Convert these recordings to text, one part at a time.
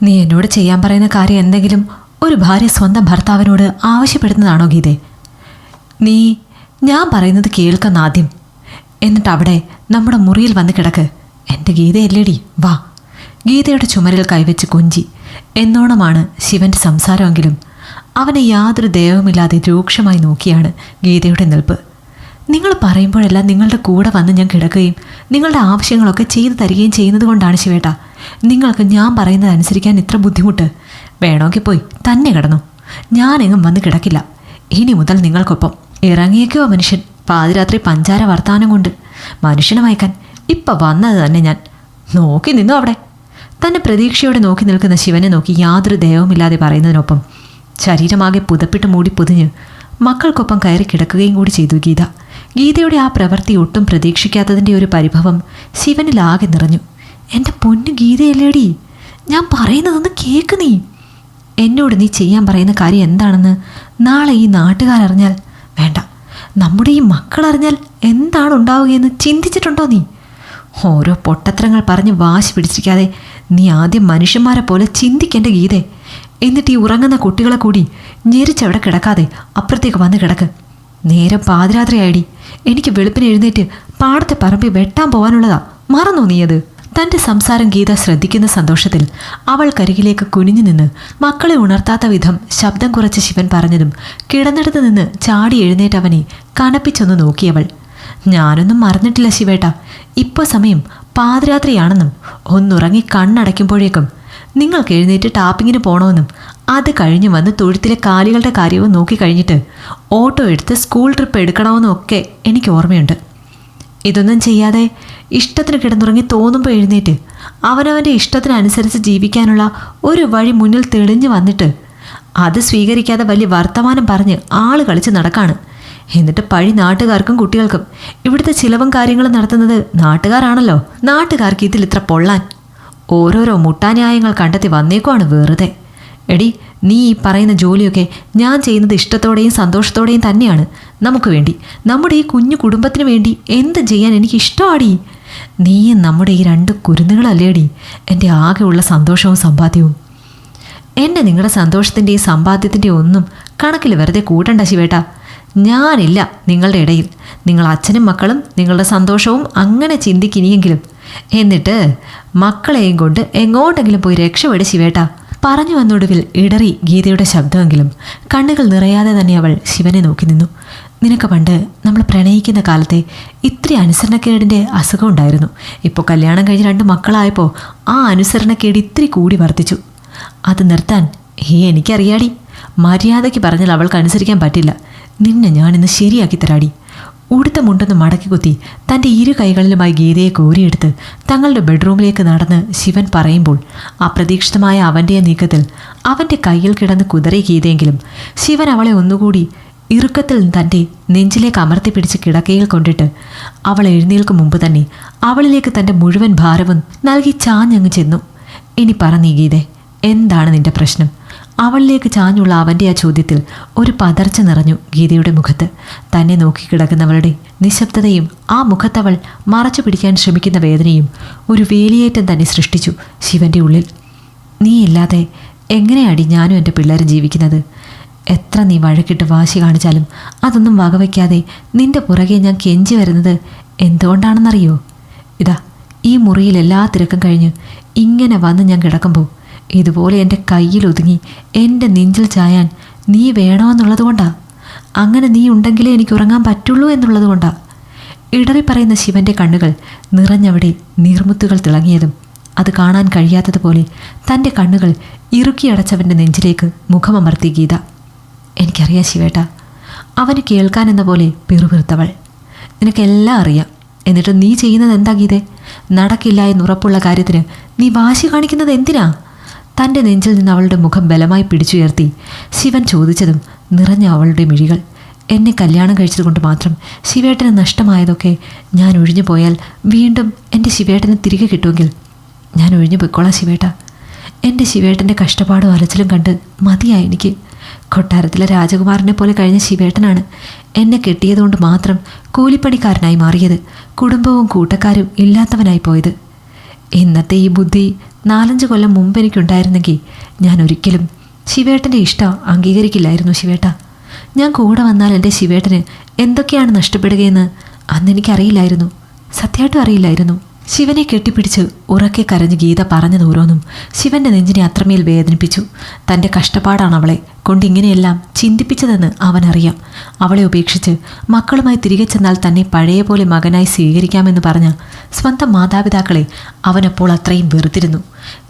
നീ എന്നോട് ചെയ്യാൻ പറയുന്ന കാര്യം എന്തെങ്കിലും ഒരു ഭാര്യ സ്വന്തം ഭർത്താവിനോട് ആവശ്യപ്പെടുന്നതാണോ ഗീതേ? നീ ഞാൻ പറയുന്നത് കേൾക്കുന്ന ആദ്യം, എന്നിട്ട് അവിടെ നമ്മുടെ മുറിയിൽ വന്ന് കിടക്ക്. എൻ്റെ ഗീതയല്ലേടി, വാ. ഗീതയുടെ ചുമരിൽ കൈവച്ച് കൊഞ്ചി എന്നോണമാണ് ശിവൻ്റെ സംസാരമെങ്കിലും അവനെ യാതൊരു ദയവുമില്ലാതെ രൂക്ഷമായി നോക്കിയാണ് ഗീതയുടെ നിൽപ്പ്. നിങ്ങൾ പറയുമ്പോഴെല്ലാം നിങ്ങളുടെ കൂടെ വന്ന് ഞാൻ കിടക്കുകയും നിങ്ങളുടെ ആവശ്യങ്ങളൊക്കെ ചെയ്തു തരികയും ചെയ്യുന്നത് കൊണ്ടാണ് ശിവേട്ട നിങ്ങൾക്ക് ഞാൻ പറയുന്നത് അനുസരിക്കാൻ ഇത്ര ബുദ്ധിമുട്ട്. വേണമെങ്കിൽ പോയി തന്നെ കിടന്നു, ഞാനെങ്ങും വന്ന് കിടക്കില്ല. ഇനി മുതൽ നിങ്ങൾക്കൊപ്പം. ഇറങ്ങിയേക്കോ മനുഷ്യൻ, പാതിരാത്രി പഞ്ചാര വർത്താനം കൊണ്ട് മനുഷ്യനെ മയക്കാൻ ഇപ്പം വന്നത് തന്നെ ഞാൻ. നോക്കി നിന്നു അവിടെ. തന്നെ പ്രതീക്ഷയോടെ നോക്കി നിൽക്കുന്ന ശിവനെ നോക്കി യാതൊരു ദയവുമില്ലാതെ പറയുന്നതിനൊപ്പം ശരീരമാകെ പുതപ്പിട്ട് മൂടി പൊതിഞ്ഞ് മക്കൾക്കൊപ്പം കയറി കിടക്കുകയും കൂടി ചെയ്തു ഗീത. ഗീതയുടെ ആ പ്രവൃത്തി ഒട്ടും പ്രതീക്ഷിക്കാത്തതിൻ്റെ ഒരു പരിഭവം ശിവനിലാകെ നിറഞ്ഞു. എൻ്റെ പൊന്നു ഗീതയല്ലേടി, ഞാൻ പറയുന്നതൊന്ന് കേൾക്ക്. നീ എന്നോട് നീ ചെയ്യാൻ പറയുന്ന കാര്യം എന്താണെന്ന് നാളെ ഈ നാട്ടുകാരറിഞ്ഞാൽ, വേണ്ട നമ്മുടെ ഈ മക്കളറിഞ്ഞാൽ എന്താണ് ഉണ്ടാവുകയെന്ന് ചിന്തിച്ചിട്ടുണ്ടോ നീ? ഓരോ പൊട്ടത്തരങ്ങൾ പറഞ്ഞ് വാശി പിടിച്ചിരിക്കാതെ നീ ആദ്യം മനുഷ്യന്മാരെ പോലെ ചിന്തിക്കേണ്ട ഗീതേ. എന്നിട്ട് ഈ ഉറങ്ങുന്ന കുട്ടികളെ കൂടി ഞെരിച്ചവിടെ കിടക്കാതെ അപ്പുറത്തേക്ക് വന്ന് കിടക്ക്. നേരം പാതിരാത്രിയായിടി. എനിക്ക് വെളുപ്പിന് എഴുന്നേറ്റ് പാടത്തെ പറമ്പിൽ വെട്ടാൻ പോകാനുള്ളതാ. മറന്നോ നീ അത്? തൻ്റെ സംസാരം ഗീത ശ്രദ്ധിക്കുന്ന സന്തോഷത്തിൽ അവൾക്കരികിലേക്ക് കുനിഞ്ഞു നിന്ന് മക്കളെ ഉണർത്താത്ത വിധം ശബ്ദം കുറച്ച് ശിവൻ പറഞ്ഞതും കിടന്നിടത്ത് നിന്ന് ചാടി എഴുന്നേറ്റ് അവനെ കനപ്പിച്ചൊന്ന് നോക്കിയവൾ. ഞാനൊന്നും മറന്നിട്ടില്ല ശിവേട്ട. ഇപ്പോൾ സമയം പാതിരാത്രിയാണെന്നും ഒന്നുറങ്ങി കണ്ണടയ്ക്കുമ്പോഴേക്കും നിങ്ങൾക്ക് എഴുന്നേറ്റ് ടാപ്പിങ്ങിന് പോകണമെന്നും അത് കഴിഞ്ഞ് വന്ന് തൊഴുത്തിലെ കാലികളുടെ കാര്യവും നോക്കിക്കഴിഞ്ഞിട്ട് ഓട്ടോ എടുത്ത് സ്കൂൾ ട്രിപ്പ് എടുക്കണമെന്നും ഒക്കെ എനിക്ക് ഓർമ്മയുണ്ട്. ഇതൊന്നും ചെയ്യാതെ ഇഷ്ടത്തിന് കിടന്നുറങ്ങി തോന്നുമ്പോൾ എഴുന്നേറ്റ് അവനവൻ്റെ ഇഷ്ടത്തിനനുസരിച്ച് ജീവിക്കാനുള്ള ഒരു വഴി മുന്നിൽ തെളിഞ്ഞു വന്നിട്ട് അത് സ്വീകരിക്കാതെ വലിയ വർത്തമാനം പറഞ്ഞ് ആൾ കളിച്ച് നടക്കാണ്. എന്നിട്ട് പഴി നാട്ടുകാർക്കും കുട്ടികൾക്കും. ഇവിടുത്തെ ചിലവും കാര്യങ്ങളും നടത്തുന്നത് നാട്ടുകാരാണല്ലോ. നാട്ടുകാർക്ക് ഇതിൽ ഇത്ര പൊള്ളാൻ ഓരോരോ മുട്ടാന്യായങ്ങൾ കണ്ടെത്തി വന്നേക്കുവാണ് വെറുതെ. എടി, നീ ഈ പറയുന്ന ജോലിയൊക്കെ ഞാൻ ചെയ്യുന്നത് ഇഷ്ടത്തോടെയും സന്തോഷത്തോടെയും തന്നെയാണ്. നമുക്ക് വേണ്ടി, നമ്മുടെ ഈ കുഞ്ഞു കുടുംബത്തിന് വേണ്ടി എന്ത് ചെയ്യാൻ എനിക്ക് ഇഷ്ടമാടി. നീയും നമ്മുടെ ഈ രണ്ട് കുരുന്നുകളല്ലേടി എൻ്റെ ആകെയുള്ള സന്തോഷവും സമ്പാദ്യവും. എന്നെ നിങ്ങളുടെ സന്തോഷത്തിൻ്റെയും സമ്പാദ്യത്തിൻ്റെയും ഒന്നും കണക്കിൽ വെറുതെ കൂട്ടണ്ട ശിവേട്ട. ഞാനില്ല നിങ്ങളുടെ ഇടയിൽ. നിങ്ങൾ അച്ഛനും മക്കളും നിങ്ങളുടെ സന്തോഷവും അങ്ങനെ ചിന്തിക്കിനിയെങ്കിലും. എന്നിട്ട് മക്കളെയും കൊണ്ട് എങ്ങോട്ടെങ്കിലും പോയി രക്ഷപ്പെട് ശിവേട്ട. പറഞ്ഞു വന്നൊടുവിൽ ഇടറി ഗീതയുടെ ശബ്ദമെങ്കിലും കണ്ണുകൾ നിറയാതെ തന്നെ അവൾ ശിവനെ നോക്കി നിന്നു. നിനക്ക് പണ്ട് നമ്മൾ പ്രണയിക്കുന്ന കാലത്തെ ഇത്ര അനുസരണക്കേടിൻ്റെ അസുഖം ഉണ്ടായിരുന്നു. ഇപ്പോൾ കല്യാണം കഴിഞ്ഞ് 2 മക്കളായപ്പോൾ ആ അനുസരണക്കേട് ഇത്തിരി കൂടി വർദ്ധിച്ചു. അത് നിർത്താൻ എനിക്കറിയാടി. മര്യാദയ്ക്ക് പറഞ്ഞാൽ അവൾക്ക് അനുസരിക്കാൻ പറ്റില്ല. നിന്നെ ഞാനിന്ന് ശരിയാക്കി തരാടി. ഉടുത്ത മുണ്ടൊന്ന് മടക്കി കുത്തി തൻ്റെ 2 കൈകളിലുമായി ഗീതയെ കോരിയെടുത്ത് തങ്ങളുടെ ബെഡ്റൂമിലേക്ക് നടന്ന് ശിവൻ പറയുമ്പോൾ അപ്രതീക്ഷിതമായ അവൻ്റെ നീക്കത്തിൽ അവൻ്റെ കയ്യിൽ കിടന്ന് കുതറി ഗീതയെങ്കിലും ശിവൻ അവളെ ഒന്നുകൂടി ഇറുക്കത്തിൽ തൻ്റെ നെഞ്ചിലേക്ക് അമർത്തി പിടിച്ച് കിടക്കയിൽ കൊണ്ടിട്ട് അവൾ എഴുന്നേൽക്കും മുമ്പ് തന്നെ അവളിലേക്ക് തൻ്റെ മുഴുവൻ ഭാരവും നൽകി ചാഞ്ഞങ്ങ് ചെന്നു. ഇനി പറ നീ ഗീതേ, എന്താണ് നിന്റെ പ്രശ്നം? അവളിലേക്ക് ചാഞ്ഞുള്ള അവൻ്റെ ആ ചോദ്യത്തിൽ ഒരു പതർച്ച നിറഞ്ഞു ഗീതയുടെ മുഖത്ത്. തന്നെ നോക്കിക്കിടക്കുന്നവളുടെ നിശബ്ദതയും ആ മുഖത്തവൾ മറച്ചു പിടിക്കാൻ ശ്രമിക്കുന്ന വേദനയും ഒരു വേലിയേറ്റം തന്നെ സൃഷ്ടിച്ചു ശിവൻ്റെ ഉള്ളിൽ. നീ ഇല്ലാതെ എങ്ങനെയാടി ഞാനും എൻ്റെ പിള്ളേരും ജീവിക്കുന്നത്? എത്ര നീ വഴക്കിട്ട് വാശി കാണിച്ചാലും അതൊന്നും വകവയ്ക്കാതെ നിന്റെ പുറകെ ഞാൻ കെഞ്ചി വരുന്നത് എന്തുകൊണ്ടാണെന്നറിയോ? ഇതാ ഈ മുറിയിൽ എല്ലാ തിരക്കും കഴിഞ്ഞ് ഇങ്ങനെ വന്ന് ഞാൻ കിടക്കുമ്പോൾ ഇതുപോലെ എൻ്റെ കയ്യിൽ ഒതുങ്ങി എൻ്റെ നെഞ്ചിൽ ചായാൻ നീ വേണമെന്നുള്ളത് കൊണ്ടാ. അങ്ങനെ നീ ഉണ്ടെങ്കിലേ എനിക്ക് ഉറങ്ങാൻ പറ്റുള്ളൂ എന്നുള്ളത് കൊണ്ടാ. ഇടറി പറയുന്ന ശിവൻ്റെ കണ്ണുകൾ നിറഞ്ഞവിടെ നീർമുത്തുകൾ തിളങ്ങിയതും അത് കാണാൻ കഴിയാത്തതുപോലെ തൻ്റെ കണ്ണുകൾ ഇറുക്കിയടച്ചവൻ്റെ നെഞ്ചിലേക്ക് മുഖമമർത്തി ഗീത. എനിക്കറിയാം ശിവേട്ട. അവന് കേൾക്കാനെന്ന പോലെ പിറുപിറുത്തവൾ. നിനക്കെല്ലാം അറിയാം. എന്നിട്ട് നീ ചെയ്യുന്നത് എന്താ ഗീതേ? നടക്കില്ല എന്നുറപ്പുള്ള കാര്യത്തിന് നീ വാശി കാണിക്കുന്നത് എന്തിനാ? തൻ്റെ നെഞ്ചിൽ നിന്ന് അവളുടെ മുഖം ബലമായി പിടിച്ചുയർത്തി ശിവൻ ചോദിച്ചതും നിറഞ്ഞ അവളുടെ മിഴികൾ. എന്നെ കല്യാണം കഴിച്ചതുകൊണ്ട് മാത്രം ശിവേട്ടന് നഷ്ടമായതൊക്കെ ഞാൻ ഒഴിഞ്ഞു പോയാൽ വീണ്ടും എൻ്റെ ശിവേട്ടനെ തിരികെ കിട്ടുമെങ്കിൽ ഞാൻ ഒഴിഞ്ഞു പോയിക്കോളാം ശിവേട്ട. എൻ്റെ ശിവേട്ടൻ്റെ കഷ്ടപ്പാടും അലച്ചിലും കണ്ട് മതിയായി എനിക്ക്. കൊട്ടാരത്തിലെ രാജകുമാരനെ പോലെ കഴിഞ്ഞ ശിവേട്ടനാണ് എന്നെ കെട്ടിയതുകൊണ്ട് മാത്രം കൂലിപ്പണിക്കാരനായി മാറിയത്, കുടുംബവും കൂട്ടക്കാരും ഇല്ലാത്തവനായി പോയത്. ഇന്നത്തെ ഈ ബുദ്ധി 4-5 കൊല്ലം മുമ്പ് എനിക്കുണ്ടായിരുന്നെങ്കിൽ ഞാൻ ഒരിക്കലും ശിവേട്ടൻ്റെ ഇഷ്ടം അംഗീകരിക്കില്ലായിരുന്നു ശിവേട്ട. ഞാൻ കൂടെ വന്നാൽ എൻ്റെ ശിവേട്ടന് എന്തൊക്കെയാണ് നഷ്ടപ്പെടുകയെന്ന് അന്ന് എനിക്കറിയില്ലായിരുന്നു, സത്യമായിട്ടും അറിയില്ലായിരുന്നു. ശിവനെ കെട്ടിപ്പിടിച്ച് ഉറക്കെ കരഞ്ഞ് ഗീത പറഞ്ഞത് ഓരോന്നും ശിവൻ്റെ നെഞ്ചിനെ അത്രമേൽ വേദനിപ്പിച്ചു. തൻ്റെ കഷ്ടപ്പാടാണ് അവളെ കൊണ്ടിങ്ങനെയെല്ലാം ചിന്തിപ്പിച്ചതെന്ന് അവനറിയാം. അവളെ ഉപേക്ഷിച്ച് മക്കളുമായി തിരികെ ചെന്നാൽ തന്നെ പഴയ പോലെ മകനായി സ്വീകരിക്കാമെന്ന് പറഞ്ഞ സ്വന്തം മാതാപിതാക്കളെ അവനപ്പോൾ അത്രയും വെറുത്തിരുന്നു.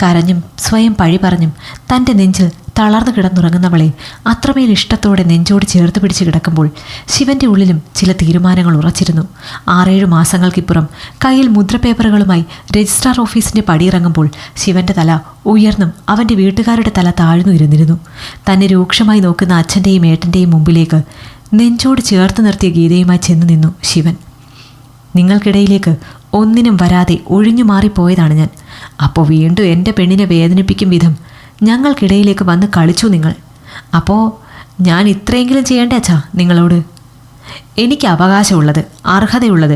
കരഞ്ഞും സ്വയം പഴി പറഞ്ഞും തൻ്റെ നെഞ്ചിൽ തളർന്നു കിടന്നുറങ്ങുന്നവളെ അത്രമേൽ ഇഷ്ടത്തോടെ നെഞ്ചോട് ചേർത്ത് പിടിച്ച് കിടക്കുമ്പോൾ ശിവൻ്റെ ഉള്ളിലും ചില തീരുമാനങ്ങൾ ഉറച്ചിരുന്നു. 6-7 മാസങ്ങൾക്കിപ്പുറം കയ്യിൽ മുദ്രപേപ്പറുകളുമായി രജിസ്ട്രാർ ഓഫീസിൻ്റെ പടിയിറങ്ങുമ്പോൾ ശിവൻ്റെ തല ഉയർന്നും അവൻ്റെ വീട്ടുകാരുടെ തല താഴ്ന്നു ഇരുന്നിരുന്നു. തന്നെ രൂക്ഷമായി നോക്കുന്ന അച്ഛൻ്റെയും ഏട്ടൻ്റെയും മുമ്പിലേക്ക് നെഞ്ചോട് ചേർത്ത് നിർത്തിയ ഗീതയുമായി ചെന്ന് നിന്നു ശിവൻ. നിങ്ങൾക്കിടയിലേക്ക് ഒന്നിനും വരാതെ ഒഴിഞ്ഞു മാറിപ്പോയതാണ് ഞാൻ. അപ്പോൾ വീണ്ടും എൻ്റെ പെണ്ണിനെ വേദനിപ്പിക്കും വിധം ഞങ്ങൾക്കിടയിലേക്ക് വന്ന് കളിച്ചു നിങ്ങൾ. അപ്പോൾ ഞാൻ ഇത്രയെങ്കിലും ചെയ്യേണ്ട അച്ഛാ നിങ്ങളോട്? എനിക്ക് അവകാശമുള്ളത്, അർഹതയുള്ളത്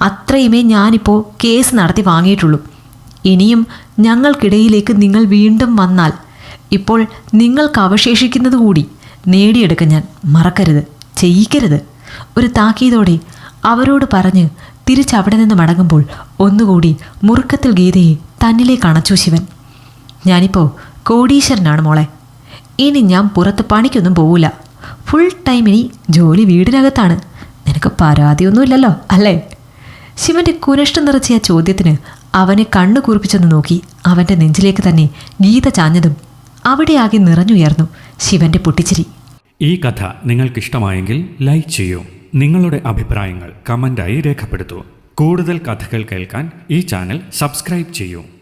അത്രയുമേ ഞാനിപ്പോൾ കേസ് നടത്തി വാങ്ങിയിട്ടുള്ളൂ. ഇനിയും ഞങ്ങൾക്കിടയിലേക്ക് നിങ്ങൾ വീണ്ടും വന്നാൽ ഇപ്പോൾ നിങ്ങൾക്ക് അവശേഷിക്കുന്നത് കൂടി നേടിയെടുക്കാൻ ഞാൻ മറക്കരുത്, ചെയ്യിക്കരുത്. ഒരു താക്കീതോടെ അവരോട് പറഞ്ഞ് തിരിച്ചവിടെ നിന്ന് മടങ്ങുമ്പോൾ ഒന്നുകൂടി മുറുക്കത്തിൽ ഗീതയെ തന്നിലേക്ക് അണച്ചു ശിവൻ. ഞാനിപ്പോൾ കോടീശ്വരനാണ് മോളെ. ഇനി ഞാൻ പുറത്ത് പണിക്കൊന്നും പോവില്ല. ഫുൾ ടൈം ഇനി ജോലി വീടിനകത്താണ്. നിനക്ക് പരാതിയൊന്നുമില്ലല്ലോ അല്ലേ? ശിവൻ്റെ കുരഷ്ടം നിറച്ചിയ ചോദ്യത്തിന് അവനെ കണ്ണു കുറിപ്പിച്ചൊന്ന് നോക്കി അവൻ്റെ നെഞ്ചിലേക്ക് തന്നെ ഗീത ചാഞ്ഞതും അവിടെ ആകെ നിറഞ്ഞുയർന്നു ശിവൻ്റെ പൊട്ടിച്ചിരി. ഈ കഥ നിങ്ങൾക്കിഷ്ടമായെങ്കിൽ ലൈക്ക് ചെയ്യൂ. നിങ്ങളുടെ അഭിപ്രായങ്ങൾ കമൻ്റായി രേഖപ്പെടുത്തൂ. കൂടുതൽ കഥകൾ കേൾക്കാൻ ഈ ചാനൽ സബ്സ്ക്രൈബ് ചെയ്യൂ.